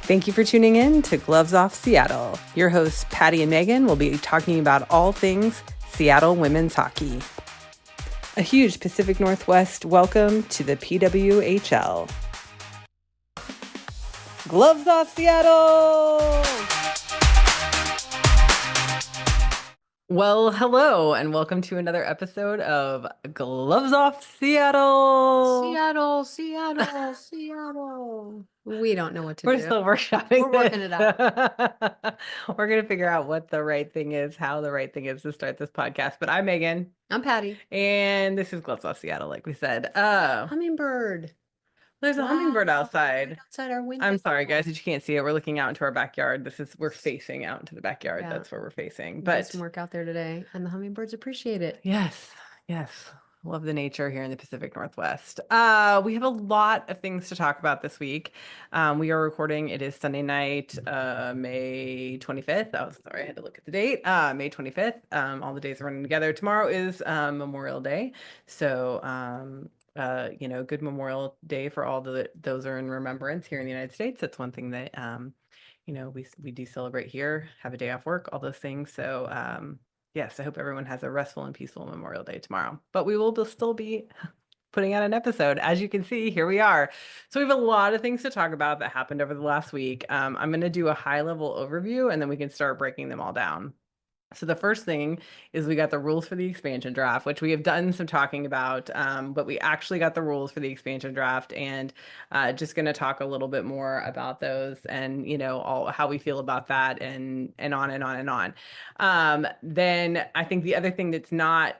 Thank you for tuning in to Gloves Off Seattle. Your hosts, Patti and Meagan, will be talking about all things Seattle women's hockey. A huge Pacific Northwest welcome to the PWHL. Gloves Off Seattle! Well, hello, and welcome to another episode of Gloves Off Seattle. Seattle. We don't know what to We're do. still workshopping. We're working it out. We're going to figure out what the right thing is, how the right thing is to start this podcast. But I'm Meagan. I'm Patti. And this is Gloves Off Seattle, like we said. Hummingbird. There's a hummingbird outside. Right outside our window. I'm sorry, guys, that you can't see it. We're looking out into our backyard. We're facing out into the backyard. Yeah. That's where we're facing. We But did some work out there today, and the hummingbirds appreciate it. yes. Love the nature here in the Pacific Northwest. We have a lot of things to talk about this week. We are recording. It is Sunday night, May 25th. Oh, sorry, I had to look at the date. May 25th. All the days are running together. Tomorrow is Memorial Day. So, good Memorial Day for all those are in remembrance here in the United States. That's one thing that, we do celebrate here, have a day off work, all those things. So, yes, I hope everyone has a restful and peaceful Memorial Day tomorrow. But we will still be putting out an episode. As you can see, here we are. So we have a lot of things to talk about that happened over the last week. I'm going to do a high-level overview, and then we can start breaking them all down. So the first thing is we got the rules for the expansion draft, which we have done some talking about, but we actually got the rules for the expansion draft, and just going to talk a little bit more about those and, how we feel about that and on and on and on. Then I think the other thing that's not,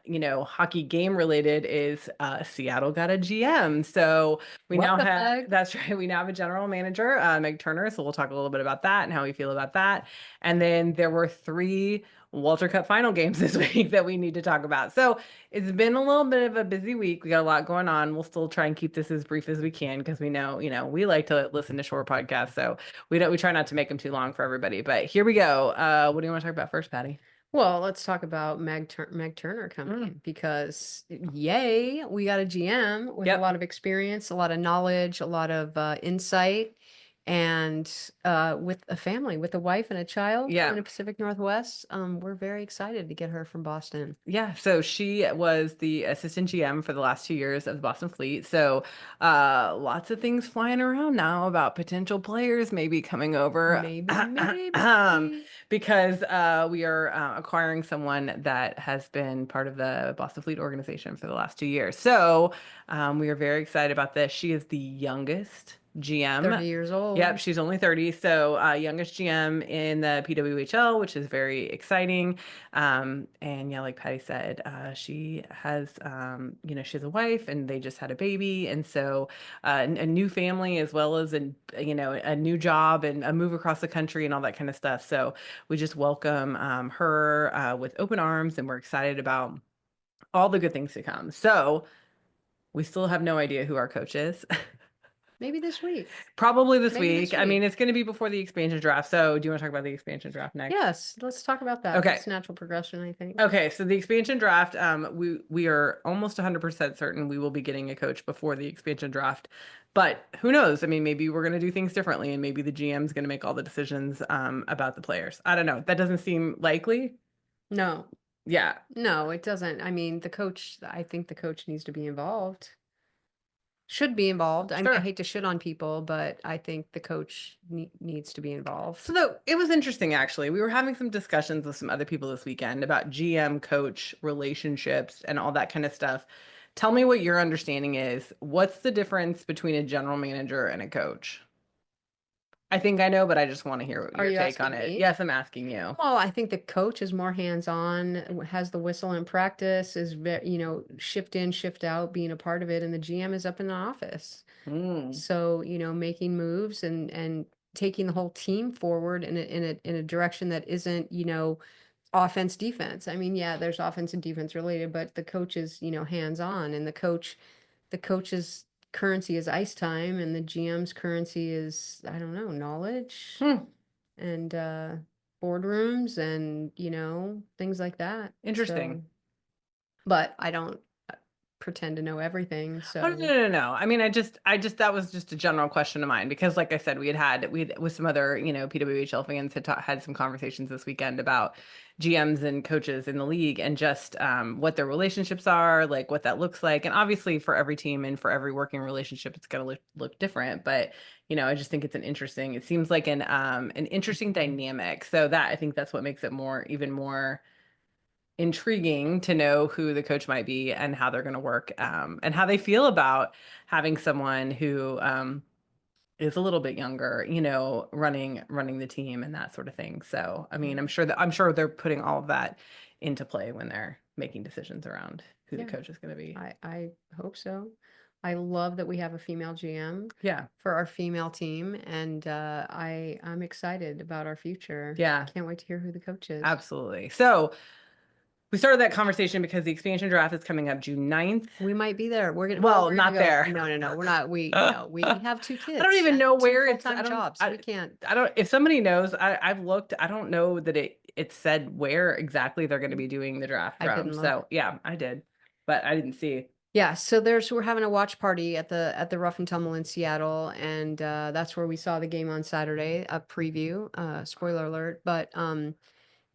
hockey game related is Seattle got a GM. So that's right. We now have a general manager, Meg Turner. So we'll talk a little bit about that and how we feel about that. And then there were 3 Walter Cup final games this week that we need to talk about. So it's been a little bit of a busy week. We got a lot going on. We'll still try and keep this as brief as we can because we know, we like to listen to short podcasts. So we try not to make them too long for everybody. But here we go. What do you want to talk about first, Patti? Well, let's talk about Meg Turner coming in because, yay, we got a GM with a lot of experience, a lot of knowledge, a lot of insight, and with a family, with a wife and a child in the Pacific Northwest. We're very excited to get her from Boston. Yeah, so she was the assistant GM for the last 2 years of the Boston Fleet. So lots of things flying around now about potential players maybe coming over. Maybe. Because we are acquiring someone that has been part of the Boston Fleet organization for the last 2 years. So we are very excited about this. She is the youngest GM. 30 years old. Yep, she's only 30. So youngest GM in the PWHL, which is very exciting. And yeah, like Patti said, she has, she has a wife and they just had a baby. And so a new family as well as a new job and a move across the country and all that kind of stuff. So we just welcome her with open arms, and we're excited about all the good things to come. So we still have no idea who our coach is. Maybe this week. Probably this week. I mean, it's going to be before the expansion draft. So do you want to talk about the expansion draft next? Yes, let's talk about that. Okay. It's natural progression, I think. Okay, so the expansion draft, we are almost 100% certain we will be getting a coach before the expansion draft. But who knows? I mean, maybe we're going to do things differently, and maybe the GM is going to make all the decisions about the players. I don't know. That doesn't seem likely. No. Yeah. No, it doesn't. I mean, I think the coach needs to be involved. Should be involved. I mean, I hate to shit on people, but I think the coach needs to be involved. So it was interesting, actually. We were having some discussions with some other people this weekend about GM coach relationships and all that kind of stuff. Tell me what your understanding is. What's the difference between a general manager and a coach? I think I know, but I just want to hear your take on it. Yes, I'm asking you. Well, I think the coach is more hands-on, has the whistle in practice, is shift in, shift out, being a part of it, and the GM is up in the office. So, making moves and taking the whole team forward in a direction that isn't, offense, defense. I mean, yeah, there's offense and defense related, but the coach is, hands-on, and the coach's currency is ice time, and the GM's currency is, I don't know, knowledge and boardrooms and things like that. Interesting. But I don't pretend to know everything. Oh, no, So no, no, no. I mean, that was just a general question of mine because, like I said, we had with some other, PWHL fans had some conversations this weekend about GMs and coaches in the league and just what their relationships are, like what that looks like. And obviously, for every team and for every working relationship, it's going to look different. But, I just think it seems like an interesting dynamic. So I think that's what makes it even more intriguing to know who the coach might be and how they're going to work and how they feel about having someone who is a little bit younger, running the team and that sort of thing. So, I mean, I'm sure they're putting all of that into play when they're making decisions around who the yeah, coach is going to be. I hope so. I love that we have a female GM Yeah. for our female team, and I'm excited about our future. Yeah, Can't wait to hear who the coach is. absolutely. So, we started that conversation because the expansion draft is coming up June 9th. We might be there. Well, We're gonna not go. there. No, no, no. We're not. We no. We have two I don't kids even and know two where it's. full-time jobs. We can't. I don't. If somebody knows, I've looked. I don't know that it said where exactly they're going to be doing the draft I from. didn't look. So yeah, I did, but I didn't see. Yeah, so we're having a watch party at the Rough and Tumble in Seattle, and that's where we saw the game on Saturday, a preview, spoiler alert. But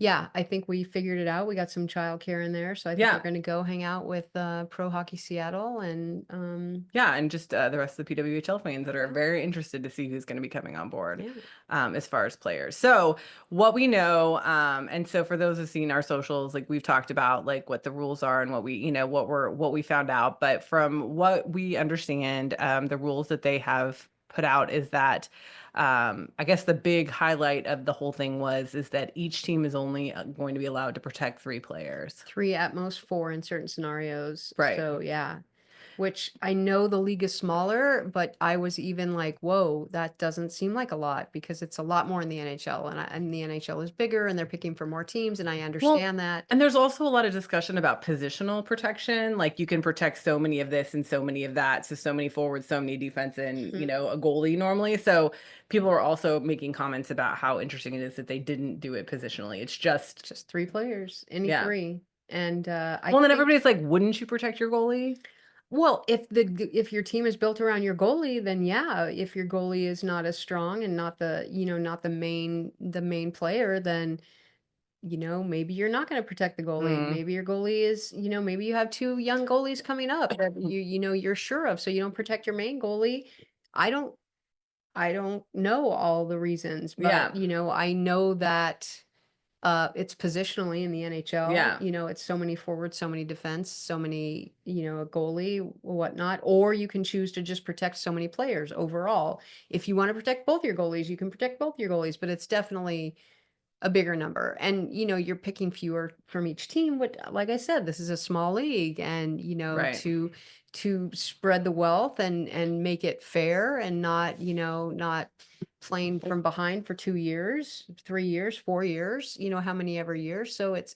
yeah, I think we figured it out. We got some childcare in there, so I think we're Yeah, going to go hang out with Pro Hockey Seattle and yeah, and just the rest of the PWHL fans that are yeah, very interested to see who's going to be coming on board, yeah. as far as players. So what we know, and so for those who've seen our socials, like we've talked about, like what the rules are and what we found out. But from what we understand, the rules that they have put out is that, I guess the big highlight of the whole thing is that each team is only going to be allowed to protect 3 players. Three at most four in certain scenarios. Right. So yeah, which I know the league is smaller, but I was even like, whoa, that doesn't seem like a lot because it's a lot more in the NHL, and the NHL is bigger and they're picking for more teams, and I Well, understand that. and there's also a lot of discussion about positional protection. Like you can protect so many of this and so many of that. So many forwards, so many defense, and Mhm. a goalie normally. So people are also making comments about how interesting it is that they didn't do it positionally. It's Just three players, any yeah. three. And I Well, then think, everybody's like, wouldn't you protect your goalie? well, if your team is built around your goalie, then yeah, if your goalie is not as strong and not not the main player, then maybe you're not going to protect the goalie. Mm, Maybe your goalie is, maybe you have two young goalies coming up that you're sure of, so you don't protect your main goalie. I don't I don't know all the reasons, yeah. but I know that it's positionally in the NHL. Yeah. It's so many forwards, so many defense, so many, a goalie, whatnot. Or you can choose to just protect so many players overall. If you want to protect both your goalies, you can protect both your goalies, but it's definitely a bigger number. And you're picking fewer from each team, but like I said, this is a small league, and Right. to spread the wealth and make it fair, and not playing from behind for 2 years, 3 years, 4 years, how many ever years. So it's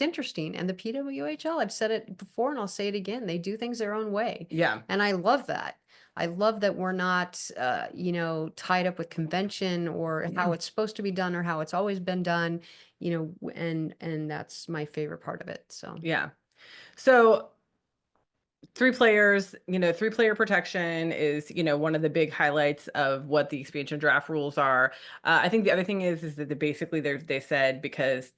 interesting. And the PWHL, I've said it before and I'll say it again, they do things their own way. Yeah. And I love that. I love that we're not, tied up with convention or how it's supposed to be done or how it's always been done, and that's my favorite part of it. So Yeah. So 3 players, 3 player protection is, one of the big highlights of what the expansion draft rules are. I think the other thing is that basically they said because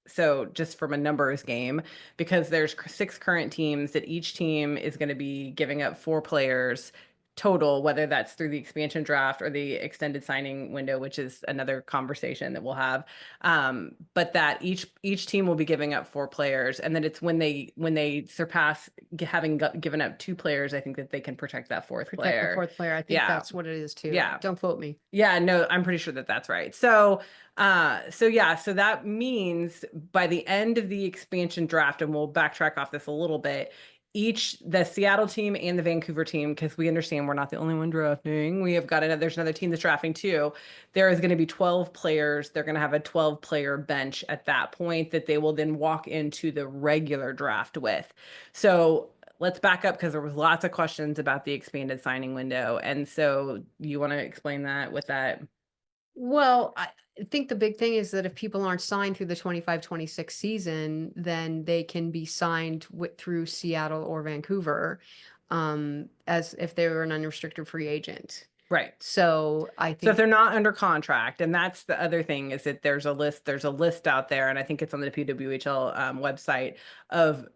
so just from a numbers game, because there's 6 current teams that each team is going to be giving up 4 players total, whether that's through the expansion draft or the extended signing window, which is another conversation that we'll have. But that each team will be giving up 4 players, and then it's when they surpass having given up 2 players, I think that they can protect that fourth protect the player. fourth player. I think Yeah, that's what it is too. yeah, Don't quote me. yeah. No, I'm pretty sure that that's right. So yeah, so that means by the end of the expansion draft, and we'll backtrack off this a little bit, the Seattle team and the Vancouver team, because we understand we're not the only one drafting. There's another team that's drafting too. There is going to be 12 players. They're going to have a 12-player bench at that point that they will then walk into the regular draft with. So let's back up because there was lots of questions about the expanded signing window. And so you want to explain that with that? Well, I think the big thing is that if people aren't signed through the 25-26 season, then they can be signed through Seattle or Vancouver, as if they were an unrestricted free agent. Right. So I So if think they're not under contract, and that's the other thing is that there's a list out there, and I think it's on the PWHL website of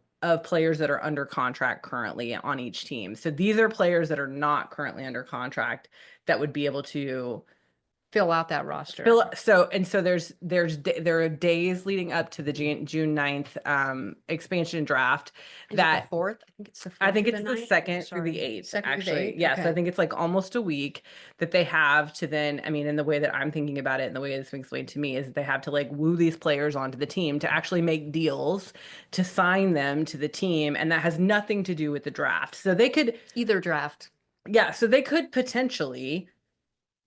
players that are under contract currently on each team. So these are players that are not currently under contract that would be able to fill out that roster. so there are days leading up to the June 9th expansion draft Is it that the fourth? I think it's the I fourth think or the it's the ninth. second through the Sorry, 8th, second through the actually. eighth. Yes, I Okay. think it's like almost a week that they have to then, I mean, in the way that I'm thinking about it and the way it's been explained to me is that they have to like woo these players onto the team to actually make deals to sign them to the team. And that has nothing to do with the draft. So they could, Either draft. yeah, so they could potentially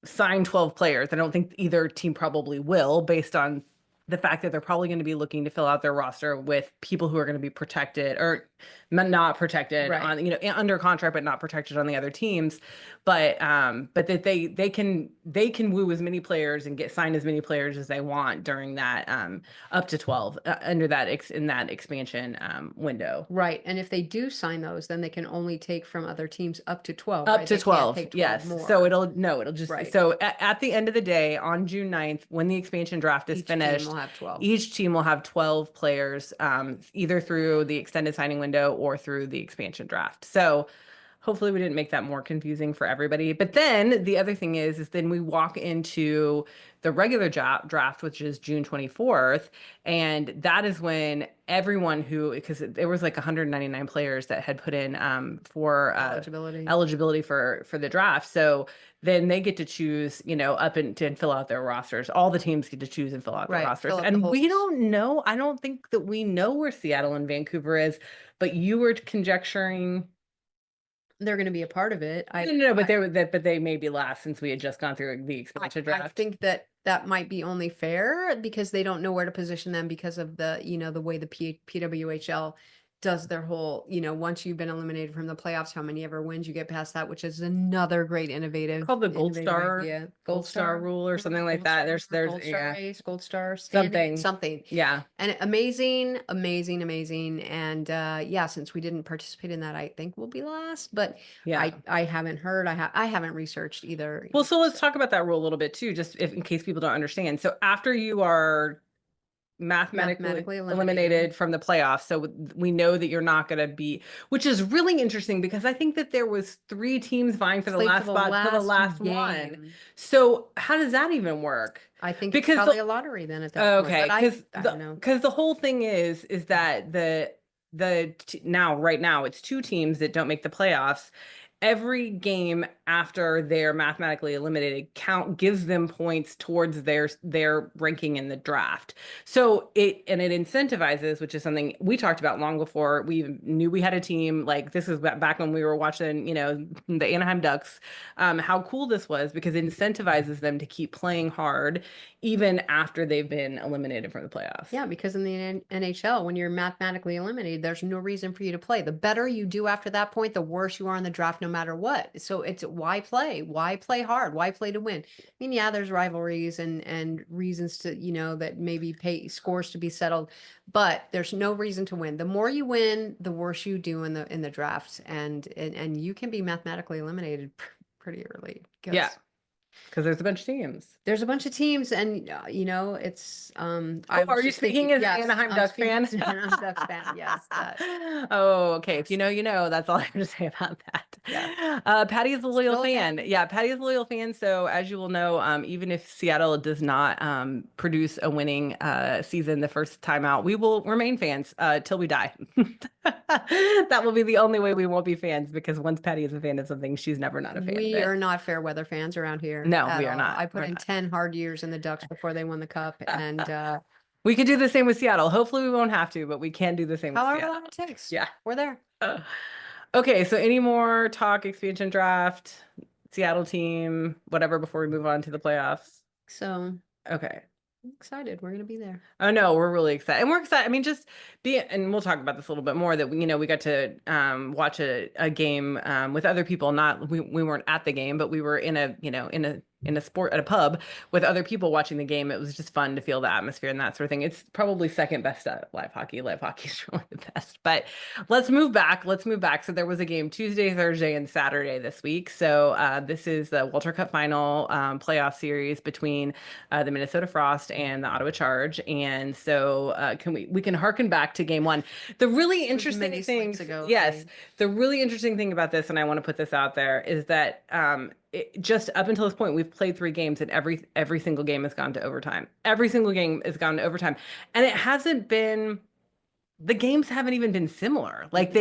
sign 12 players. I don't think either team probably will, based on the fact that they're probably going to be looking to fill out their roster with people who are going to be protected or not protected Right. on, under contract, but not protected on the other teams. But that they can woo as many players and get signed as many players as they want during that up to 12 under that in that expansion window. Right. And if they do sign those, then they can only take from other teams up to 12, Up right? to They can't 12, take 12 yes. So more. it'll just, Right. so at the end of the day, on June 9th, when the expansion draft is Each team finished, will have 12. each team will have 12 players, either through the extended signing window or through the expansion draft. So hopefully we didn't make that more confusing for everybody. But then the other thing is then we walk into the regular draft, which is June 24th. And that is when everyone because there was like 199 players that had put in for eligibility for the draft. So then they get to choose, up and fill out their rosters. All the teams get to choose and fill out their Right. rosters. Fill out the And whole. we don't know. I don't think that we know where Seattle and Vancouver is, but you were conjecturing. They're going to be a part of it. No, but they may be last since we had just gone through the expansion I draft. think that might be only fair because they don't know where to position them because of the way the PWHL does their whole, once you've been eliminated from the playoffs, how many ever wins you get past that, which is another great innovative. Called the Gold innovative Star idea. Gold Star rule or something like that. There's Gold Star yeah, race, Gold Star standing, something. Yeah. And amazing, amazing, amazing. And yeah, since we didn't participate in that, I think we'll be last. But Yeah. I haven't heard. I haven't researched either. Well, so let's talk about that rule a little bit too, just in case people don't understand. So after you are mathematically eliminated from the playoffs, so we know that you're not going to be, which is really interesting because I think that there was 3 teams vying for the last spot for the last one. So how does that even work? I think because it's probably a lottery then at that point. Okay, I don't know. Because the whole thing is that right now it's 2 teams that don't make the playoffs. Every game after they're mathematically eliminated gives them points towards their ranking in the draft. So it incentivizes, which is something we talked about long before we even knew we had a team. Like this is back when we were watching, the Anaheim Ducks, how cool this was because it incentivizes them to keep playing hard even after they've been eliminated from the playoffs. Yeah, because in the NHL, when you're mathematically eliminated, there's no reason for you to play. The better you do after that point, the worse you are in the draft, no matter what. So it's why play? Why play hard? Why play to win? I mean, yeah, there's rivalries and reasons to, that maybe pay scores to be settled, but there's no reason to win. The more you win, the worse you do in the draft, and you can be mathematically eliminated pretty early. Yeah. Because there's a bunch of teams. There's a bunch of teams, and it's. Are you speaking as an Anaheim Ducks fan? Anaheim Ducks fan, yes. Oh, okay. If you know, you know. That's all I have to say about that. Yeah. Patti is a loyal fan. Yeah, Patti is a loyal fan. So as you will know, even if Seattle does not produce a winning season the first time out, we will remain fans till we die. That will be the only way we won't be fans because once Patti is a fan of something, she's never not a fan. We are not fair weather fans around here. No, we are not. I put in 10 hard years in the Ducks before they won the cup, and we could do the same with Seattle. Hopefully we won't have to, but we can do the same with Seattle. However long it takes. Yeah. We're there. Okay, so any more talk, expansion draft, Seattle team, whatever, before we move on to the playoffs? So, okay. I'm excited. We're going to be there. Oh no, we're really excited. And we're excited. I mean, and we'll talk about this a little bit more that, we got to watch a game with other people. We weren't at the game, but we were in a in a sport at a pub with other people watching the game. It was just fun to feel the atmosphere and that sort of thing. It's probably second best at live hockey. Live hockey is really the best. But let's move back. Let's move back. So there was a game Tuesday, Thursday, and Saturday this week. So this is the Walter Cup final playoff series between the Minnesota Frost and the Ottawa Charge. And so can we can harken back to game one. The really interesting thing, yes, the really interesting thing about this, and I want to put this out there, is that just up until this point, we've played 3 games, and every single game has gone to overtime. Every single game has gone to overtime, and it hasn't been. The games haven't even been similar. Like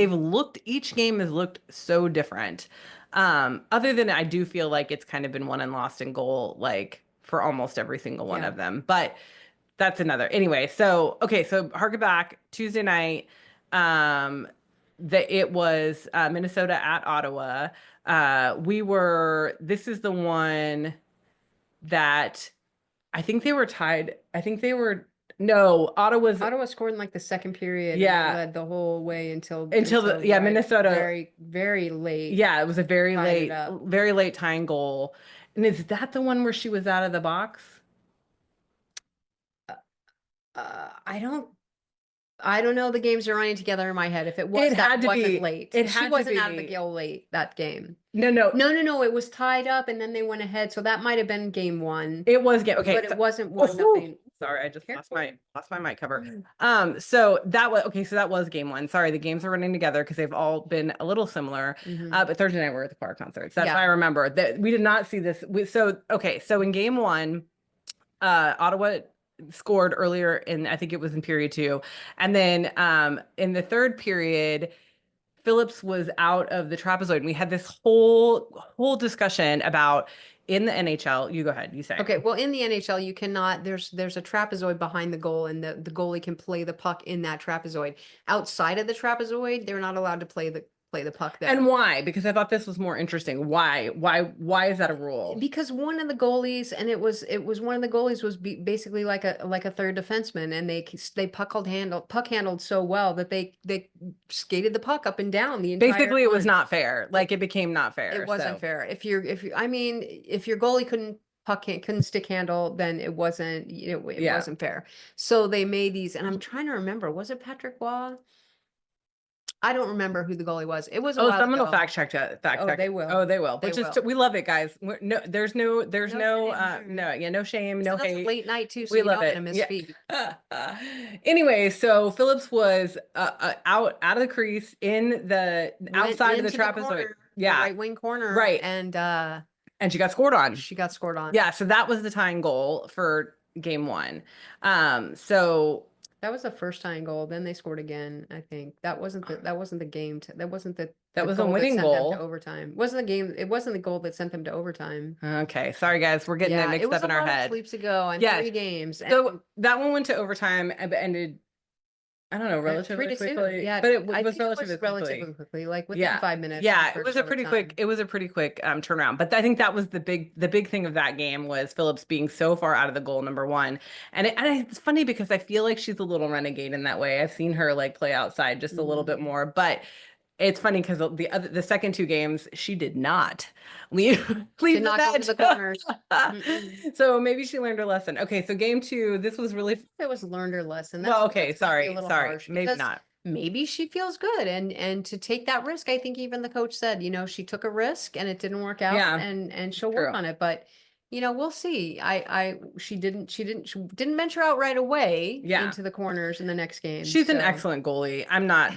each game has looked so different. Other than I do feel like it's kind of been won and lost in goal, like for almost every single one of them. But that's another. Anyway, so okay, so harken back Tuesday night. That it was Minnesota at Ottawa. This is the one that I think they were tied. I think they were, no, Ottawa scored in like the second period. Yeah. And led the whole way until Minnesota. Very, very late. Yeah, it was a very late tying goal. And is that the one where she was out of the box? I don't know. The games are running together in my head. If it was, that wasn't late. She wasn't out of the goal late that game. No. It was tied up, and then they went ahead. So that might have been game one. It was game. Okay, but it wasn't 1-0. Sorry, I just lost my mic cover. So that was okay. So that was game one. Sorry, the games are running together because they've all been a little similar. But Thursday night we're at the choir concerts. That's how I remember that we did not see this. So in game one, Ottawa scored earlier in, I think it was in period 2. And then in the third period, Phillips was out of the trapezoid. And we had this whole discussion about in the NHL. You go ahead, you say. Okay, well, in the NHL, you cannot, there's a trapezoid behind the goal, and the goalie can play the puck in that trapezoid. Outside of the trapezoid, they're not allowed to play the puck there. And why? Because I thought this was more interesting. Why is that a rule? Because one of the goalies, and it was one of the goalies was basically like a third defenseman, and they puck handled so well that they skated the puck up and down the entire Basically, it was not fair. Like it became not fair. It wasn't fair. If your goalie couldn't stick handle, then it wasn't wasn't fair. So they made these, and I'm trying to remember, was it Patrick Waugh? I don't remember who the goalie was. It was a while someone ago. will fact check. They will. Oh, they will. We love it, guys. There's no shame, no that's hate. A late night too, so we you love don't it. want to miss feed. Anyway, so Phillips was out of the crease in the outside of the trapezoid. Right wing corner. Right. And she got scored on. Yeah, so that was the tying goal for game one. So that was the first tying goal. Then they scored again. I think that wasn't the game. That wasn't the. That was a winning goal. To overtime. It wasn't the game. It wasn't the goal that sent them to overtime. Okay, sorry guys, we're getting it mixed up in our head. Sleeps ago and 3 games. So that one went to overtime and ended. I don't know, relatively quickly. Yeah, but it was relatively quickly, like within 5 minutes. Yeah, it was a pretty quick turnaround. But I think that was the big thing of that game was Phillips being so far out of the goal, number one. And it's funny because I feel like she's a little renegade in that way. I've seen her like play outside just a little bit more, but it's funny because the second 2 games she did not leave did not go to the corners. So maybe she learned her lesson. Okay, so game 2, this was really. It was learned her lesson. Sorry, maybe not. Maybe she feels good, and to take that risk, I think even the coach said, she took a risk and it didn't work out, and she'll work on it, but. We'll see. She didn't venture out right away into the corners in the next game. She's an excellent goalie.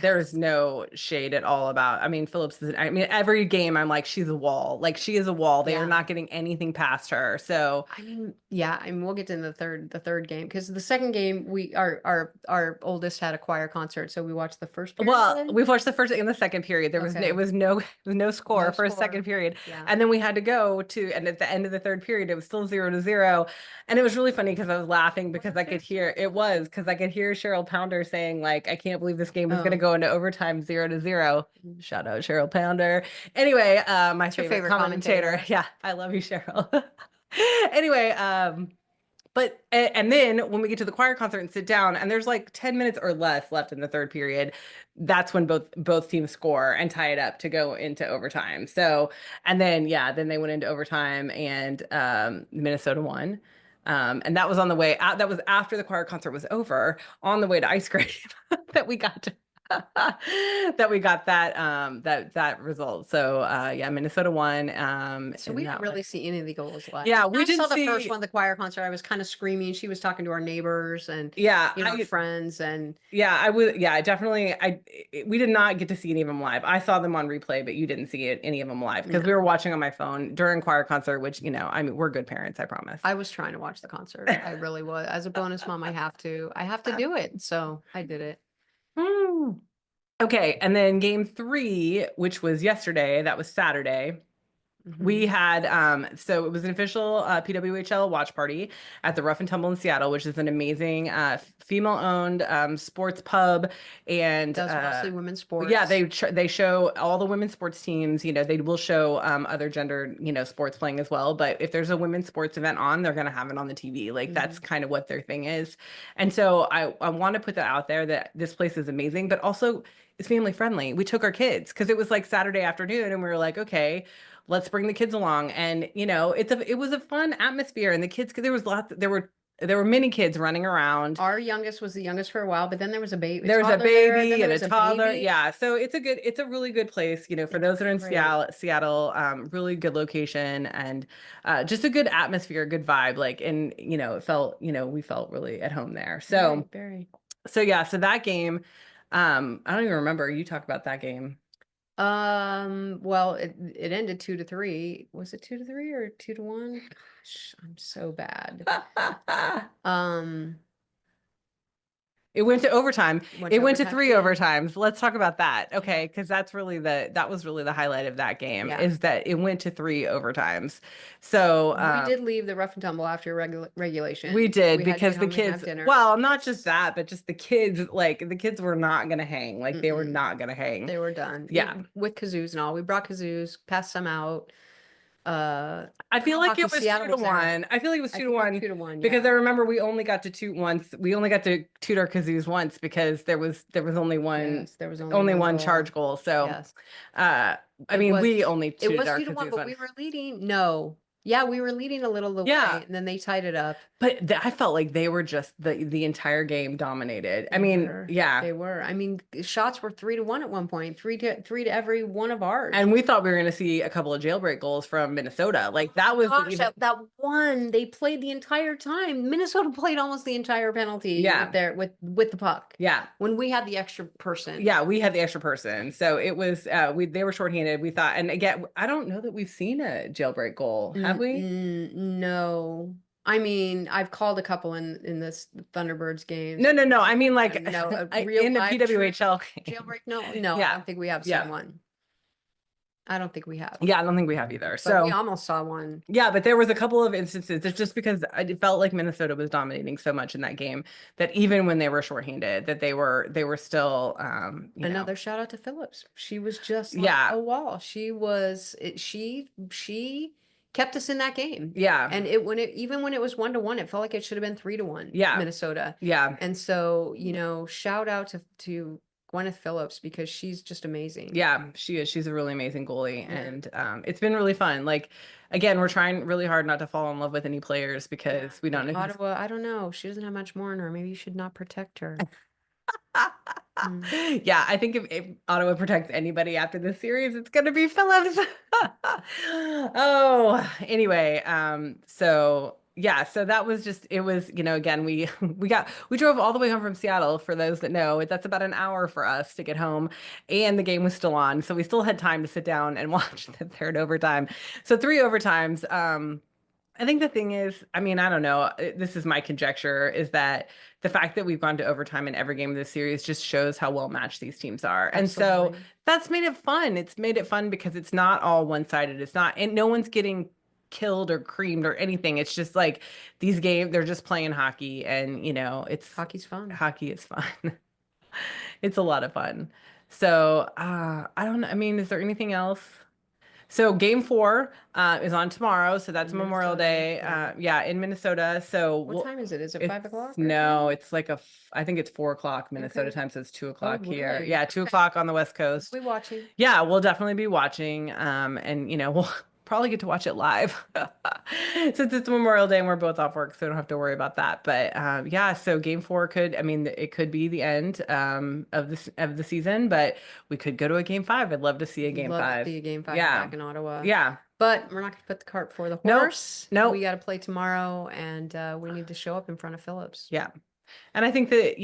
There is no shade at all about, Phillips every game I'm like, she's a wall. Like she is a wall. They are not getting anything past her. So we'll get to the third game because the second game our oldest had a choir concert, so we watched the first period. Well, we've watched the first and the second period. There was no score for a second period. And then we had to go to, and at the end of the third period it was still 0-0, and it was really funny because I was laughing because I could hear Cheryl Pounder saying like, I can't believe this game is going to go into overtime 0-0. Shout out Cheryl Pounder. Anyway, my favorite commentator. Yeah, I love you, Cheryl. Anyway, But and then when we get to the choir concert and sit down, and there's like 10 minutes or less left in the third period, that's when both teams score and tie it up to go into overtime. So, and then yeah, then they went into overtime and Minnesota won. And that was on the way out. That was after the choir concert was over, on the way to ice cream that we got to that we got that result. So yeah, Minnesota won. So And we didn't that was really see any of the goals live. yeah, we I saw didn't the first see one, the choir concert. I was kind of screaming. She was talking to our neighbors and, yeah, our I friends, and yeah, I would yeah, definitely we did not get to see any of them live. I saw them on replay, but you didn't see any of them live because we were no. watching on my phone during choir concert, which, I mean, we're good parents, I promise. I was trying to watch the concert. I really was. As a bonus mom, I have to. I have to do it. So I did it. Hmm. Okay, and then game three, which was yesterday, that was Saturday. We Hmm. had so it was an official PWHL watch party at the Rough and Tumble in Seattle, which is an amazing female-owned sports pub, and Does mostly women's yeah, sports. they show all the women's sports teams. They will show other gender sports playing as well. But if there's a women's sports event on, they're gonna have it on the TV. Like that's Hmm. kind of what their thing is. And so I want to put that out there that this place is amazing, but also it's family friendly. We took our kids because it was like Saturday afternoon, and we were like, okay, let's bring the kids along. And it was a fun atmosphere, and the kids, there was lots, there were many kids running around. Our youngest was the youngest for a while, but then there was a baby, a There's a toddler there. Then baby there and a was a toddler. baby. Yeah. So it's a really good place, for It those was that are in great. Seattle, really good location and just a good atmosphere, good vibe. Like, and, it felt, we felt really at home there. Very, So, very. so yeah, so that game, I don't even remember. You talked about that game. Well, it ended 2-3. Was it 2-3 or 2-1? Gosh, I'm so bad. Um, It went to overtime. went It to went to overtime. three Yeah. overtimes. Let's talk about that. Yeah. Okay, because that was really the highlight of that game Yeah. is that it went to three overtimes. So We did leave the rough and tumble after we regulation. did We had to because get the home and have kids, dinner. well, not just that, but just the kids, like the kids were not gonna hang. Like they were Mm-mm. not gonna hang. They were done. Yeah. With kazoos and all. We brought kazoos, passed some out. I feel Oh, like Hockey it was two Seattle to was there. one. I feel like it was I two to think it was one 2-1. because I Yeah. remember we only got to toot once. We only got to toot our kazoos once because there was Yes. There was only only one one goal. charge goal. So Yes. uh I It mean was we only it tooted was our 2-1, kazoos but we once. were leading. No. Yeah, we were leading a little the Yeah. way, and then they tied it up. But I felt like they were just the entire game dominated. I They mean, were. yeah. They were. I mean, shots were 3-1 at one point, three to every one of ours. And we thought we were going to see a couple of jailbreak goals from Minnesota. Like that was Gosh, even that one they played the entire time. Minnesota played almost the entire penalty with yeah. their with the puck Yeah. when we had the extra person. Yeah, we had the extra person. So it was they were shorthanded. We thought, and again, I don't know that we've seen a jailbreak goal, have we? No. I mean, I've called a couple in this Thunderbirds games. No, no, no. I mean like No, a real in the live true PWHL game. jailbreak. No, no, I Yeah. don't think we have seen Yeah. one. I don't think we have, Yeah, I don't think we have either. but we So almost saw one. yeah, but there was a couple of instances. It's just because it felt like Minnesota was dominating so much in that game that even when they were shorthanded, that they were still Another shout out to Phillips. She was just like yeah, a wall. She kept us in that game. yeah, And even when it was 1-1, it felt like it should have been 3-1 yeah, Minnesota. yeah. And so, shout out to Gwyneth Phillips because she's just amazing. Yeah, she is. She's a really amazing goalie, Yeah. and it's been really fun. Like, again, we're trying really hard not to fall in love with any players because we don't know who's Ottawa, I don't know. She doesn't have much more in her. Maybe you should not protect her. Mm. Yeah, I think if Ottawa protects anybody after this series, it's gonna be Phillips. Oh, anyway, so yeah, so that was just it was, again, we drove all the way home from Seattle. For those that know, that's about an hour for us to get home, and the game was still on, so we still had time to sit down and watch the third overtime. So three overtimes. I think the thing is, I mean, I don't know. This is my conjecture, is that the fact that we've gone to overtime in every game of this series just shows how well matched these teams are. And so Absolutely. that's made it fun. It's made it fun because it's not all one-sided. It's not, and no one's getting killed or creamed or anything. It's just like these games, they're just playing hockey and, Hockey's fun. hockey is fun. It's a lot of fun. So, I don't know. I mean, is there anything else? So game 4 is on tomorrow. So that's In Memorial Minnesota, Day. yeah. Yeah, in Minnesota. So What time is it? Is it 5 o'clock? Or no, something? it's like I think it's 4 o'clock Minnesota Okay. time. So it's 2 o'clock Oh, here. really? Yeah, 2 Okay. o'clock on the West Coast. We'll be watching. Yeah, we'll definitely be watching. And we'll probably get to watch it live since it's Memorial Day and we're both off work, so we don't have to worry about that. But yeah, so game 4 it could be the end of the season, but we could go to a game 5. I'd love to see a game Love to 5. see a game 5 Yeah. back in Ottawa. Yeah. But we're not going to put the cart before the Nope. horse. Nope. We got to play tomorrow, and we need to show up in front of Phillips. Yeah. And I think that,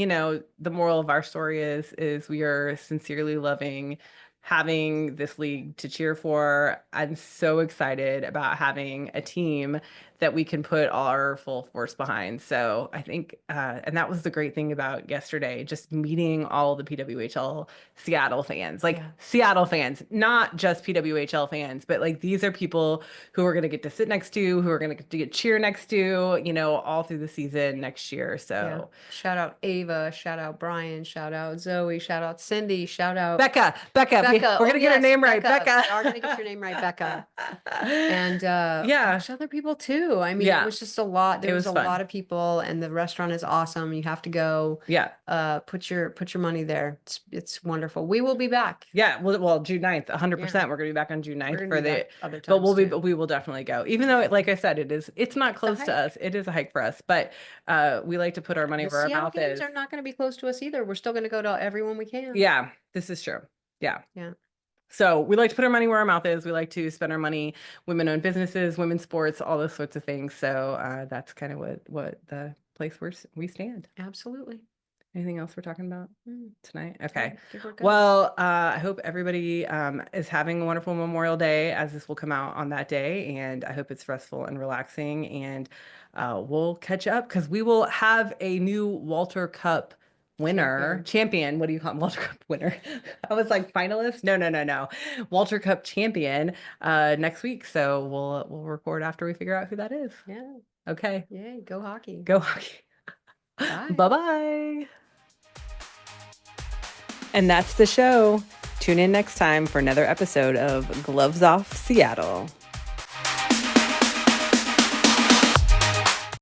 the moral of our story is we are sincerely loving having this league to cheer for. I'm so excited about having a team that we can put our full force behind. So I think, and that was the great thing about yesterday, just meeting all the PWHL Seattle fans, like Seattle fans, not just PWHL fans, but like these are people who are going to get to sit next to, who are going to get to cheer next to, all through the season next year. So shout out Ava, shout out Brian, shout out Zoe, shout out Cindy, shout out Becca. We're going to get her name right. Becca. We are going to get your name right, Becca. And gosh, other people too. I mean, it was just a lot. There was a lot of people, and the restaurant is awesome. You have to go. Yeah. Put your money there. It's wonderful. We will be back. Yeah. Well, June 9th, 100%. We're going to be back on June 9th for the other times. But we will definitely go. Even though, like I said, it's not close to us. It is a hike for us, but we like to put our money where our mouth is. Games are not going to be close to us either. We're still going to go to everyone we can. Yeah, this is true. Yeah. Yeah. So we like to put our money where our mouth is. We like to spend our money, women-owned businesses, women's sports, all those sorts of things. So that's kind of what the place where we stand. Absolutely. Anything else we're talking about tonight? Okay. Yeah, well, I hope everybody is having a wonderful Memorial Day, as this will come out on that day. And I hope it's restful and relaxing. And we'll catch up because we will have a new Walter Cup champion. What do you call him? Walter Cup winner. I was like finalist. No. Walter Cup champion next week. So we'll record after we figure out who that is. Yeah. Okay. Yay. Go hockey. Go hockey. Bye. Bye-bye. And that's the show. Tune in next time for another episode of Gloves Off Seattle.